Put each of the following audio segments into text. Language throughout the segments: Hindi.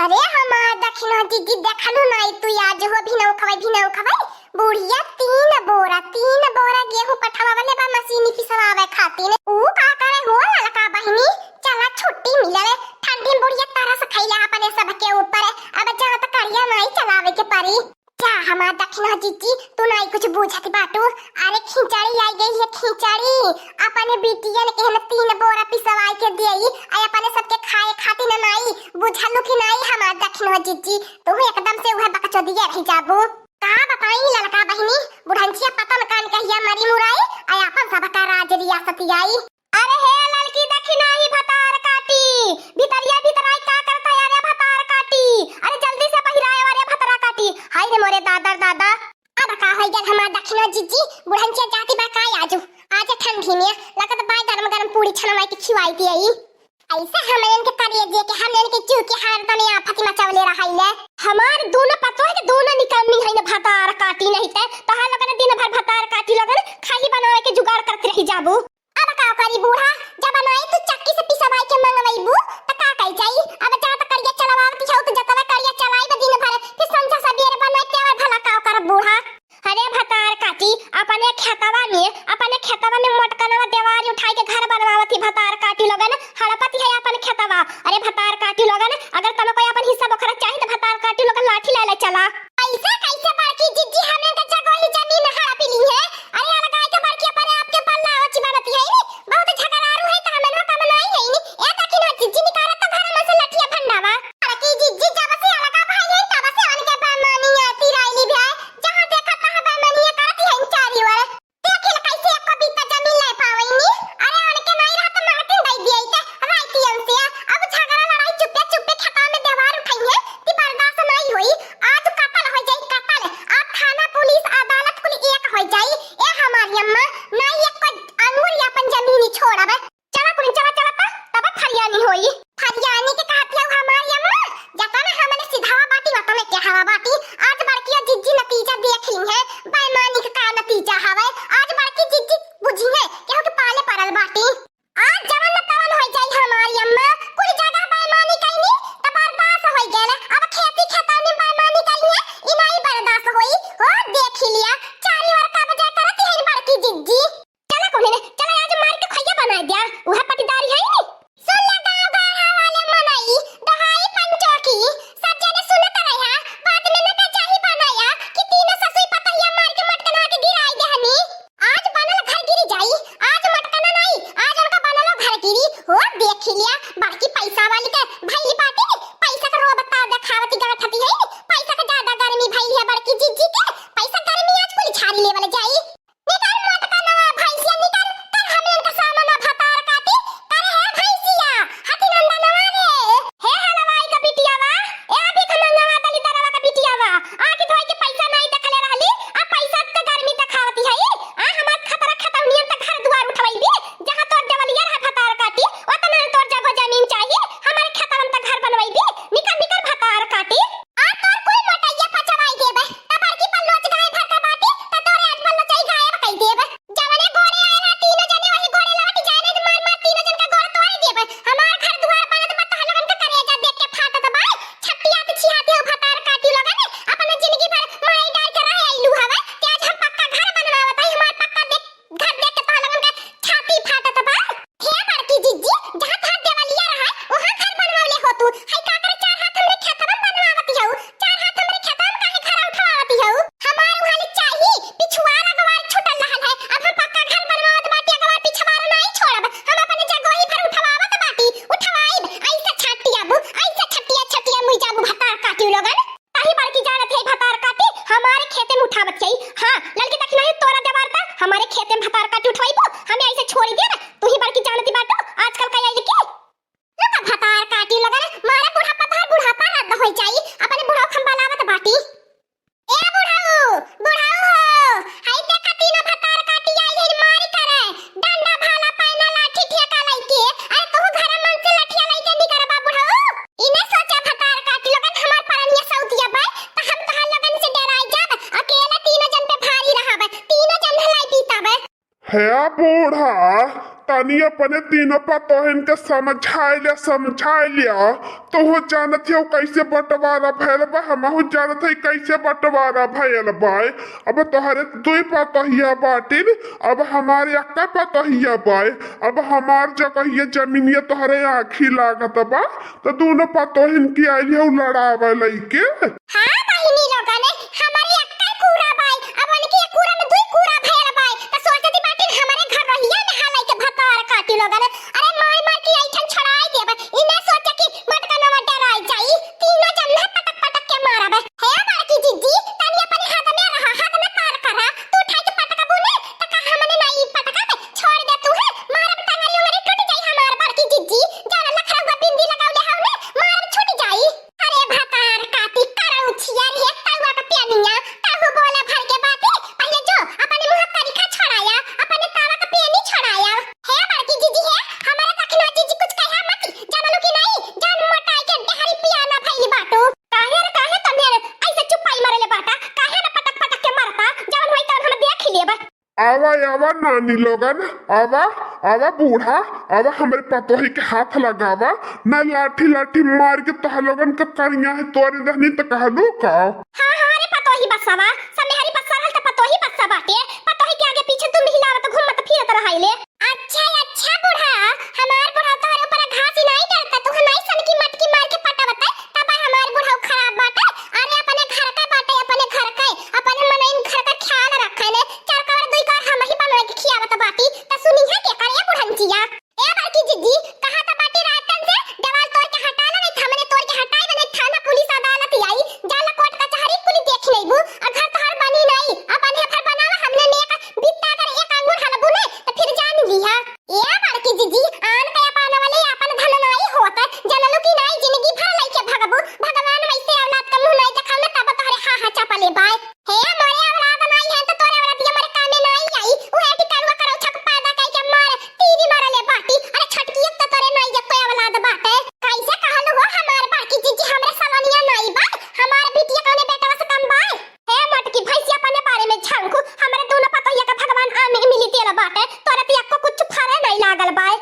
अरे हमार दक्षिणा दीदी देखलू नहीं तू आज हो भी नौ खवाई बुढ़िया तीन बोरा गेहूं पठवा वाले बा मशीनी पिसवावे खाती ने ऊ का करे हो ललका बहिनी चला छुट्टी मिले ठंडी बुढ़िया तारा से खैला अपने सब के ऊपर अब जहां तक करिया नहीं चलावे के परी क्या हमार दक्षिणा दीदी तू नहीं कुछ बुझत बाटू। अरे खिचड़ी आई गई है खिचड़ी अपने बिटिया ने कहने 3 बोरा पिसवाई के देई आ अपने सबके खाए खाती न नहीं बुझलू कि नहीं हमार दक्षिणा दीदी तू एकदम से वह बकचोदिया रह जाबू का बताई ललका बहिनी बुढ़ंचिया पता न कान कहिया मरी मुराई आ अपन सब का राज रियासती आई। अरे हे ललकी दक्षिणा ही भतार काटी भीतरिया भीतराई का करता यार भतार काटी अरे जल्दी से पहिराए वाले भतरा काटी हाय रे मोरे दादा अब का होई गल हमार दक्षिणा जीजी बुढ़ंचिया जाती बा काय आज ठंडी में लगत बाय गरम पूरी छनवाई के खिवाई दिई ऐसे हमन के करिए दे के हमन के चू के हार तने आफती मचावले रहाइले हमार दोनों पतो है कि दोनों निकलनी है न भतार काटी नहीं ते तहां लगन दिन भर भतार काटी लगन खाली बनावे के जुगाड़ करते रही जाबू। अब का करी बूढ़ा जब बनाई तू चक्की से पिसवाई के मंगवाईबू त का कई जाई अब जा त करिया चलावात पिछाऊ त जतवा करिया चलाई दिन भर फिर संजा सबेरे बनाई के भला का कर बूढ़ा। अरे भतार काटी अपने खेतवा में मोटकनवा देवारी उठाई के घर बनवावती भतार काटी लगन हड़पति है अपन खेतवा। अरे भतार काटी लगन अगर तने कोई अपन हिस्सा बखरा चाहि त भतार काटी लगन लाठी ले ले चला ऐसा कैसे बड़की जिज्जी हमने के जगह जमीन हड़प ली है। अरे लगाई के बड़की अपने आपके पल्ला ओची बनती है बहुत झगड़ारू है त हमन कम नहीं है ए तकिन जिज्जी निकाले त घर में से लठिया फंडावा बड़की जिज्जी जब से अलगा भाई है तब से उनके बेमानी आती राइली भी जहां देखा तहां बेमानी करती है चारी वाले देखिल कैसे एक कविता जमीन ले पावईनी। अरे उनके नहीं रहत मार्टिन दई दिए त राइती हमसे अब झगड़ा लड़ाई चुपे खेता में देवार उठाई है ती बर्दाश्त नहीं हुई आज कत्ल हो जाई कत्ल आज थाना पुलिस अदालत कुल एक हो जाई ए हमारी अम्मा नहीं एक अंगूर अपन जमीन छोड़ब चला तब फरियानी होई फरियानी के कहत लौ हमारी अम्मा जता ना हमने सीधा बाटी वता में के हवा बाटी आज बड़की जिज्जी नतीजा देख ली है बेईमानी का नतीजा हवे आज बड़की जिज्जी बुझी है केहू के पाले पड़ल बाटी आज जवन न तवन हो जाई हमारी अम्मा कुल जगह बेईमानी कइनी त बर्दाश्त होई गेल अब खेती खेतानी बेईमानी कइनी ई नहीं बर्दाश्त होई हो देख लिया चारी ओर का बजाय करती है बड़की जिज्जी चला कोने चला आज मार के खइया बना दिया उहा पटीदारी है नी सुन ले गांव गांव वाले मनाई दहाई पंचोकी सब जने सुनत रहा बात में न चाही बनाया कि तीनों ससुई पतैया मार के मटकना के गिराई देहनी आज बनल घर गिरी जाई आज मटकना नहीं आज उनका बनल घर गिरी हो देख लिया बाकी पैसा वाली के भइली बाटी पैसा का रो बता देखावती गाठती है पैसा का ज्यादा गर्मी भइली है बड़की जिज्जी के पैसा गर्मी आज कुल छारी लेवल जाई निकाल मटकना भैंसिया निकाल कर हमन का सामान भतार काटी करे है भैंसिया हाथी नंदनवा रे हे हलवाई का बिटियावा ए अभी खमंगवा दली दरवा का बिटियावा आके धोई के पैसा नहीं देखले रहली आ पैसा के गर्मी देखावती है आ हमार खतरा खतौनियन त घर दुआर उठवाईबी जहां तोर देवलिया है भतार काटी ओतने तोर जगह जमीन चाहिए हमारे खेतवन त घर बनवाईबी निकल भतार काटी आ तोर कोई मोटैया पचवाई देबे त बड़की पल्लोच गाय भर का बाटी त तोरे आज पल्लो चाही गाय बकई देबे जवने घोड़े आएला तीनों जने वही घोड़े लवट जाने मार तीनों जन का गोड़ तोड़ देबे हमार घर दुआर बनत बत लगन के करेजा देख के फाटत बा छट्टिया त छियाते हो भतार काटी लगन अपने जिंदगी भर माई डाल के रहे आइलू हवे ते आज हम पक्का घर बनवावत है हमार पक्का देख घर देख के तो लगन के छाती फाटत बा हे बड़की जिज्जी जहां था देवलिया रहा वहां घर बनवाले हो तू है का करे चार हाथ हमरे खेतवन बनवावती हो चार हाथ हमरे खेतवन काहे घर उठवावती हो हमार वाली चाहिए पिछवाड़ा गवार छुटल रहल है अब हम पक्का घर बनवावत बाटी गवार पिछवाड़ा नहीं छोड़ब हम अपने जगह ही भर उठवावत बाटी उठवाइब ऐसे छट्टिया मुई जाबू भतार काटी लगन ताही बड़की जानत है भतार काटी हमारे खेते में उठावत चाहिए हां ललकी दक्षिणा ही तोरा देवार ता हमारे खेते में भतार काटी उठवाइबो हमें ऐसे छोड़ी देब तू ही बड़की जानती बाटो आजकल का आइल की लगा भतार काटी लगन मारे बुढ़ापा रद्द होई जाई अपने बुढ़ाओ खंबालावत बाटी ए बुढ़ाओ हाय देखा तीनों भतार काटी आई है मारी करे डंडा भाला पैना लाठी ठेका लइके अरे तू घर मन से लठिया लइके निकरबा बुढ़ाओ इने सोचा भतार काटी लगन हमार परनिया सौतिया बा त हम तहां लगन से डराई जाब अकेले तीनों जन पे भारी रहब तीनों जन हलाई पीताबे है बूढ़ा तनी अपने तीनों पतोहिन के समझाए लिया तो हो जानत है कैसे बंटवारा भैल बा। हमहू जानत है कैसे बंटवारा भैल बा। अब तोहरे दुई पतोहिया बाटिन, अब हमारे अक्का पतोहिया बा। अब हमार जगह जमीनिया तोहरे आखी लागत बा तो दोनों पतोहिन की आई है लड़ावे लइके। हां बहिनी लोगन हमारी अक्का कूड़ा बाई, अब उनके कूड़ा में दुई कूड़ा भैल बाई त सोचती बाटिन हमारे घर रहिया में हालाई के भतार काटी लोगन। अरे मार के ऐठन छड़ाई देब, इने सोचे कि मटका न डराई जाई, तीनों जन पटक पटक के मारबे। हे बड़की जीजी तनी अपने हाथ में रहा, हाथ में पार करा, तू उठाई के पटका बोले त का हमने नहीं पटका में छोड़ दे तू है, मारब टंगरी मेरी टूट जाई हमार बड़की जीजी, जान लखरा बिंदी लगावले हमने मारब छूट जाई। अरे भतार काटी करौ छिया रे तवा का पियानिया ताहु बोला भर के बाते, पहले जो अपने मुंह तरीका छड़ाया, अपने तावा का पियानी छड़ाया। हे बड़की जीजी है हमारा तखना जीजी कुछ कहा मत, जानलो कि नहीं जान मोटाई के डेहरी पियाना भइली बाटो। काहे तमे ऐसे चुपाई मारले बाटा, काहे न पटक पटक के मारता, जवन होई तवन हम देख लेब। आवा नानी लोगन, आवा बूढ़ा, आवा हमारे पतोही के हाथ लगावा न, लाठी मार के तह लोगन के करिया है तोरे रहनी त कहलू का। हां रे पतोही बसवा समय हरी बसवा हल त पतोही बसवा बाटे, पतोही के आगे पीछे तुम हिलावत घूमत फिरत रहाइले। अच्छा बूढ़ा, हमार बूढ़ा तोहरे ऊपर घास ही नहीं डरता, तू नहीं सन की मटकी मार के पटावत तब हमार बूढ़ा खराब बाटे। अरे अपने घर का बाटे, अपने घर का अपने मन इन घर का ख्याल रखे ने, चार कवर दुई कवर हम ही बनवा के खियावत बाटी त सुनी है के करे बुढ़ंचिया। ए बड़की जीजी कहां त बाटी रातन से देवाल तोड़ के हटाला नहीं, हमने तोड़ के हटाई बने थाना पुलिस अदालत आई, जाला कोर्ट कचहरी कुली देख लेबू और घर तोहर बनी नहीं, अपन है घर बनावा हमने नेक बित्ता कर एक अंगूर हलबू ने त फिर जान लिया। ए बड़की जीजी आन के पाने वाले अपन धन नहीं होता, जानलो कि नहीं जिंदगी भर लइके भगबू, भगवान वैसे औलाद का मुंह नहीं देखावे तब तोहरे हा चपले बाय। हे मोरे औलाद नहीं है तो तोरे औलाद ये मरे कामे नहीं आई, उ एटी कलवा करो छक पैदा कई के मार तीरी मारले बाटी। अरे छटकी तो तोरे नहीं जे कोई औलाद बाटे, कैसे कहलू हो हमार बाकी जीजी हमरे सलोनिया नहीं बा, हमार बिटिया कने बेटा से कम बाय। हे मटकी भैंसिया अपने बारे में झांकू, हमरे दोनों पतोहिया का भगवान आमे मिली तेल बाटे, तोरे तिया को कुछ फरे नहीं लागल बाय।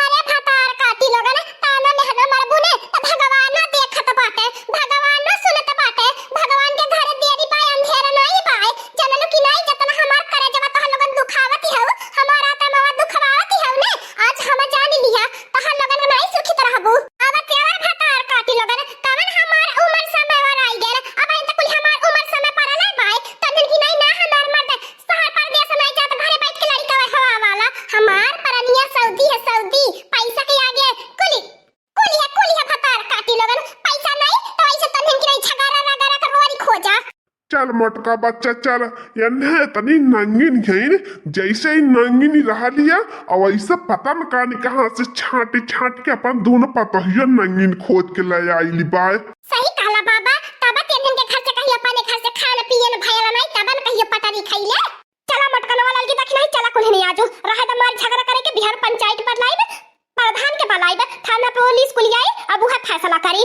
अरे भतार काटी लोगन ताना नेहना मारबू ने त भगवान ना देखत बाटे, भगवान ना सुनत बाटे, भगवान के घर देरी बाय अंधेरा नहीं बाय, जानलो कि नहीं जतना हमार करे जब तह लोगन दुखावती हो, हमारा तमवा दुखवावती हो ने, आज हम जान लिया तह लोगन नहीं सुखित रहबू। अब तेरा भतार काटी लोगन कवन हमार उम्र समय वर आई गेल, अब इन तक हमार उम्र समय परले बाय, तनन कि नहीं ना हमार मर्द शहर परदेश में जात घरे बैठ के लड़का हवा वाला, हमार परनिया सऊदी है सऊदी, पैसा के आगे कुली है भतार काटी लोगन, पैसा नहीं तो ऐसे तनन कि नहीं झगड़ा रगड़ा कर रोरी खोजा। चल मोटका बच्चा चल, यन्हे तनी नंगिन घइन जैसे ही नंगिन रहा लिया और ऐसे पता न कानी कहाँ से छाट के अपन दोनों पतोहिया नंगिन खोद के ले आईली बाय। सही कहला बाबा, तब तेनन के घर से कहियो अपने घर से खाना पिए न भयला नहीं, तब न कहियो पटारी खइले। चला मोटका नवा लड़की देख नहीं, चला कुल नहीं आजो रहे त मार झगड़ा करे के बिहार पंचायत पर लाइब, प्रधान के बलाइब, थाना पुलिस कुल आई, अब वह फैसला करी।